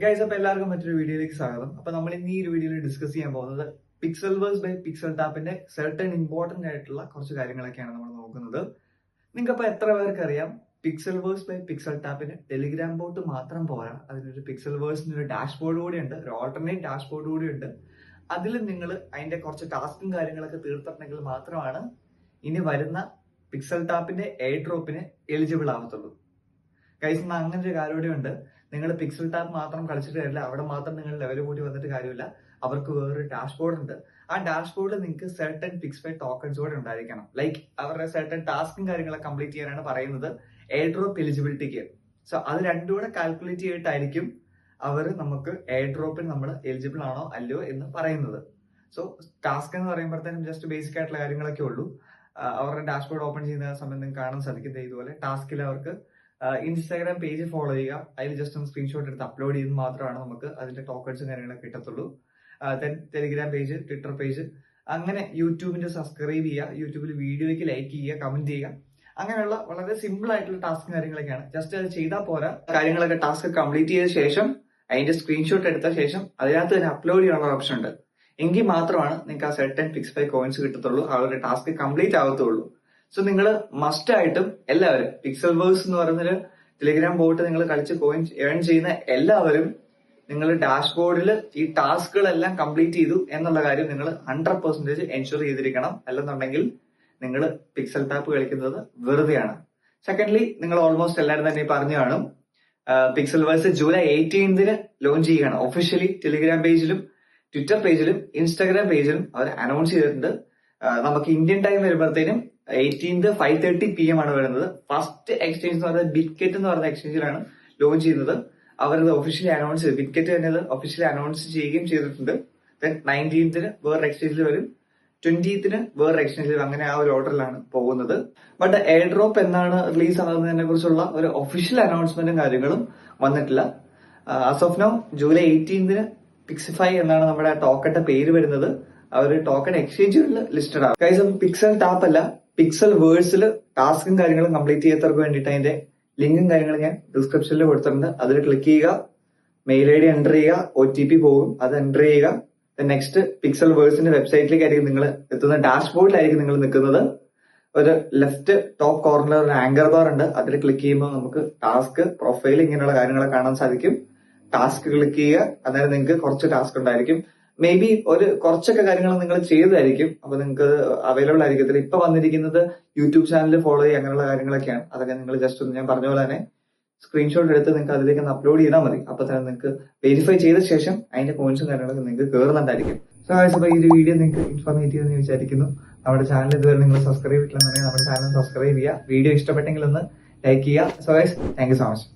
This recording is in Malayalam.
ഗൈസ്, അപ്പൊ എല്ലാവർക്കും മറ്റൊരു വീഡിയോയിലേക്ക് സ്വാഗതം. അപ്പൊ നമ്മൾ ഇന്ന് ഈ ഒരു വീഡിയോയിൽ ഡിസ്കസ് ചെയ്യാൻ പോകുന്നത് പിക്സൽവേഴ്സ് ബൈ പിക്സൽ ടാപ്പിന്റെ സെർട്ടൺ ഇമ്പോർട്ടന്റ് ആയിട്ടുള്ള കുറച്ച് കാര്യങ്ങളൊക്കെയാണ് നമ്മൾ നോക്കുന്നത്. നിങ്ങൾക്ക് അപ്പൊ എത്ര പേർക്ക് അറിയാം, പിക്സൽവേഴ്സ് ബൈ പിക്സൽ ടാപ്പിന് ടെലിഗ്രാം ബോട്ട് മാത്രം പോരാ, അതിനൊരു പിക്സൽവേഴ്സിന് ഒരു ഡാഷ്ബോർഡ് കൂടി ഉണ്ട്, ഒരു ഓൾട്ടർനേറ്റ് ഡാഷ്ബോർഡ് കൂടി ഉണ്ട്. അതിൽ നിങ്ങൾ അതിന്റെ കുറച്ച് ടാസ്കും കാര്യങ്ങളൊക്കെ തീർത്തിട്ടുണ്ടെങ്കിൽ മാത്രമാണ് ഇനി വരുന്ന പിക്സൽ ടാപ്പിന്റെ എയർ ഡ്രോപ്പിന് എലിജിബിൾ ആവത്തുള്ളൂ. ഗൈസ്, അങ്ങനെ ഒരു കാര്യം കൂടി ഉണ്ട്. നിങ്ങൾ പിക്സൽ ടാപ്പ് മാത്രം കളിച്ചിട്ട് കാര്യമില്ല, അവിടെ മാത്രം നിങ്ങൾ ലെവൽ കൂടി വന്നിട്ട് കാര്യമില്ല. അവർക്ക് വേറൊരു ഡാഷ്ബോർഡ് ഉണ്ട്. ആ ഡാഷ്ബോർഡിൽ നിങ്ങൾക്ക് സെർട്ടൺ പിക്സ്പൈ ടോക്കൺസ് കൂടെ ഉണ്ടായിരിക്കണം. ലൈക്ക് അവരുടെ സെർട്ടൺ ടാസ്കും കാര്യങ്ങളൊക്കെ കംപ്ലീറ്റ് ചെയ്യാനാണ് പറയുന്നത് എയർ ഡ്രോപ്പ് എലിജിബിലിറ്റിക്ക്. സോ അത് രണ്ടും കൂടെ കാൽക്കുലേറ്റ് ചെയ്തിട്ടായിരിക്കും അവർ നമുക്ക് എയർ ഡ്രോപ്പിൽ നമ്മൾ എലിജിബിൾ ആണോ അല്ലയോ എന്ന് പറയുന്നത്. സോ ടാസ്ക് എന്ന് പറയുമ്പോഴത്തേനും ജസ്റ്റ് ബേസിക് ആയിട്ടുള്ള കാര്യങ്ങളൊക്കെ ഉള്ളൂ. അവരുടെ ഡാഷ്ബോർഡ് ഓപ്പൺ ചെയ്യുന്ന സമയം നിങ്ങൾക്ക് കാണാൻ സാധിക്കുന്നത് ഇതുപോലെ ടാസ്കിൽ അവർക്ക് ഇൻസ്റ്റാഗ്രാം പേജ് ഫോളോ ചെയ്യുക, അതിൽ ജസ്റ്റ് ഒന്ന് സ്ക്രീൻഷോട്ട് എടുത്ത് അപ്ലോഡ് ചെയ്ത് മാത്രമാണ് നമുക്ക് അതിന്റെ ടോക്കൺസും കാര്യങ്ങളൊക്കെ കിട്ടത്തുള്ളൂ. Then Telegram page, Twitter page, അങ്ങനെ യൂട്യൂബിന്റെ സബ്സ്ക്രൈബ് ചെയ്യുക, യൂട്യൂബിൽ വീഡിയോയ്ക്ക് ലൈക്ക് ചെയ്യുക, കമന്റ് ചെയ്യുക, അങ്ങനെയുള്ള വളരെ സിമ്പിൾ ആയിട്ടുള്ള ടാസ്ക് കാര്യങ്ങളൊക്കെയാണ്. ജസ്റ്റ് അത് ചെയ്താൽ പോരാ, കാര്യങ്ങളൊക്കെ ടാസ്ക് കംപ്ലീറ്റ് ചെയ്ത ശേഷം അതിന്റെ സ്ക്രീൻഷോട്ട് എടുത്ത ശേഷം അതിനകത്ത് തന്നെ അപ്ലോഡ് ചെയ്യാനുള്ള ഓപ്ഷൻ ഉണ്ട്. എങ്കിൽ മാത്രമാണ് നിങ്ങൾക്ക് ആ സെർട്ടൺ പിക്സ്പൈ കോയിൻസ് കിട്ടത്തുള്ളൂ, അവരുടെ ടാസ്ക് കംപ്ലീറ്റ് ആവത്തുള്ളൂ. സോ നിങ്ങൾ മസ്റ്റ് ആയിട്ടും എല്ലാവരും പിക്സൽവേഴ്സ് എന്ന് പറയുന്നൊരു ടെലിഗ്രാം ബോട്ട് നിങ്ങൾ കളിച്ച് കോയിൻസ് ഏൺ ചെയ്യുന്ന എല്ലാവരും നിങ്ങൾ ഡാഷ്ബോർഡിൽ ഈ ടാസ്കുകളെല്ലാം കംപ്ലീറ്റ് ചെയ്തു എന്നുള്ള കാര്യം നിങ്ങൾ 100% എൻഷുർ ചെയ്തിരിക്കണം. അല്ലെന്നുണ്ടെങ്കിൽ നിങ്ങൾ പിക്സൽ ടാപ്പ് കളിക്കുന്നത് വെറുതെയാണ്. സെക്കൻഡ്ലി, നിങ്ങൾ ഓൾമോസ്റ്റ് എല്ലാവരും തന്നെ പറഞ്ഞു കാണും, പിക്സൽവേഴ്സ് ജൂലൈ 18 ലോഞ്ച് ചെയ്യുകയാണ് ഒഫീഷ്യലി. ടെലിഗ്രാം പേജിലും ട്വിറ്റർ പേജിലും ഇൻസ്റ്റാഗ്രാം പേജിലും അവർ അനൗൺസ് ചെയ്തിട്ടുണ്ട്. നമുക്ക് ഇന്ത്യൻ ടൈം വരുമ്പോഴത്തേനും 18 5:30 PM ആണ് വരുന്നത്. ഫസ്റ്റ് എക്സ്ചേഞ്ച് എന്ന് പറയുന്നത് ബിറ്റ്കെറ്റ് എന്ന് പറയുന്ന എക്സ്ചേഞ്ചിലാണ് ലോഞ്ച് ചെയ്യുന്നത്. അവരത് ഒഫീഷ്യലി അനൗൺസ് ചെയ്തു, ബിറ്റ്കെറ്റ് തന്നെ അത് ഒഫീഷ്യലി അനൗൺസ് ചെയ്യുകയും ചെയ്തിട്ടുണ്ട്. ദെൻ 19th വേറൊരു എക്സ്ചേഞ്ചിൽ വരും, 20th വേറൊരു എക്സ്ചേഞ്ചിൽ വരും. അങ്ങനെ ആ ഒരു ഓർഡറിലാണ് പോകുന്നത്. ബട്ട് എയർ ഡ്രോപ്പ് എന്നാണ് റിലീസ് ആകുന്നതിനെ കുറിച്ചുള്ള ഒരു ഒഫീഷ്യൽ അനൗൺസ്മെന്റും കാര്യങ്ങളും വന്നിട്ടില്ല. ആസ് ഓഫ് നൗ ജൂലൈ 18 പിക്സിഫൈ എന്നാണ് നമ്മുടെ ടോക്കന്റെ പേര് വരുന്നത്. ആ ഒരു ടോക്കൺ എക്സ്ചേഞ്ചുകളിൽ ലിസ്റ്റഡ് ആണ്. ഗൈസ്, പിക്സൽ ടാപ്പ് അല്ല, പിക്സൽ വേഴ്സിൽ ടാസ്കും കാര്യങ്ങളും കംപ്ലീറ്റ് ചെയ്യാത്തവർക്ക് വേണ്ടിയിട്ട് അതിന്റെ ലിങ്കും കാര്യങ്ങളും ഞാൻ ഡിസ്ക്രിപ്ഷനിൽ കൊടുത്തിട്ടുണ്ട്. അതിൽ ക്ലിക്ക് ചെയ്യുക, മെയിൽ ID എൻ്റർ ചെയ്യുക, OTP പോകും, അത് എൻ്റർ ചെയ്യുക. നെക്സ്റ്റ് പിക്സൽ വേഴ്സിന്റെ വെബ്സൈറ്റിലേക്കായിരിക്കും നിങ്ങൾ എത്തുന്നത്. ഡാഷ്ബോർഡിലായിരിക്കും നിങ്ങൾ നിൽക്കുന്നത്. ഒരു ലെഫ്റ്റ് ടോപ്പ് കോർണറിൽ ഒരു ആങ്കർ ബാർ ഉണ്ട്, അതിൽ ക്ലിക്ക് ചെയ്യുമ്പോൾ നമുക്ക് ടാസ്ക്, പ്രൊഫൈൽ, ഇങ്ങനെയുള്ള കാര്യങ്ങൾ കാണാൻ സാധിക്കും. ടാസ്ക് ക്ലിക്ക് ചെയ്യുക, അന്നേരം നിങ്ങൾക്ക് കുറച്ച് ടാസ്ക് ഉണ്ടായിരിക്കും. മേ ബി ഒരു കുറച്ചൊക്കെ കാര്യങ്ങൾ നിങ്ങൾ ചെയ്തതായിരിക്കും, അപ്പൊ നിങ്ങൾക്ക് അവൈലബിൾ ആയിരിക്കത്തില്ല. ഇപ്പൊ വന്നിരിക്കുന്നത് യൂട്യൂബ് ചാനൽ ഫോളോ ചെയ്യുക, അങ്ങനെയുള്ള കാര്യങ്ങളൊക്കെയാണ്. അതൊക്കെ നിങ്ങൾ ജസ്റ്റ് ഒന്ന് ഞാൻ പറഞ്ഞ പോലെ തന്നെ സ്ക്രീൻഷോട്ട് എടുത്ത് നിങ്ങൾക്ക് അതിലേക്ക് ഒന്ന് അപ്ലോഡ് ചെയ്താൽ മതി. അപ്പൊ തന്നെ നിങ്ങൾക്ക് വെരിഫൈ ചെയ്ത ശേഷം അതിന്റെ പോയിന്റ്സും കാര്യങ്ങളൊക്കെ നിങ്ങൾക്ക് കയറുന്നുണ്ടായിരിക്കും. സോ അപ്പൊ ഈ ഒരു വീഡിയോ നിങ്ങൾക്ക് ഇൻഫോർമേറ്റീവ് എന്ന് വിചാരിക്കുന്നു. നമ്മുടെ ചാനൽ ഇതുവരെ നിങ്ങൾ സബ്സ്ക്രൈബ് ചെയ്തിട്ടില്ലെന്നുണ്ടെങ്കിൽ നമ്മുടെ ചാനൽ സബ്സ്ക്രൈബ് ചെയ്യുക. വീഡിയോ ഇഷ്ടപ്പെട്ടെങ്കിൽ ഒന്ന് ലൈക്ക് ചെയ്യുക. So guys, thank you so much.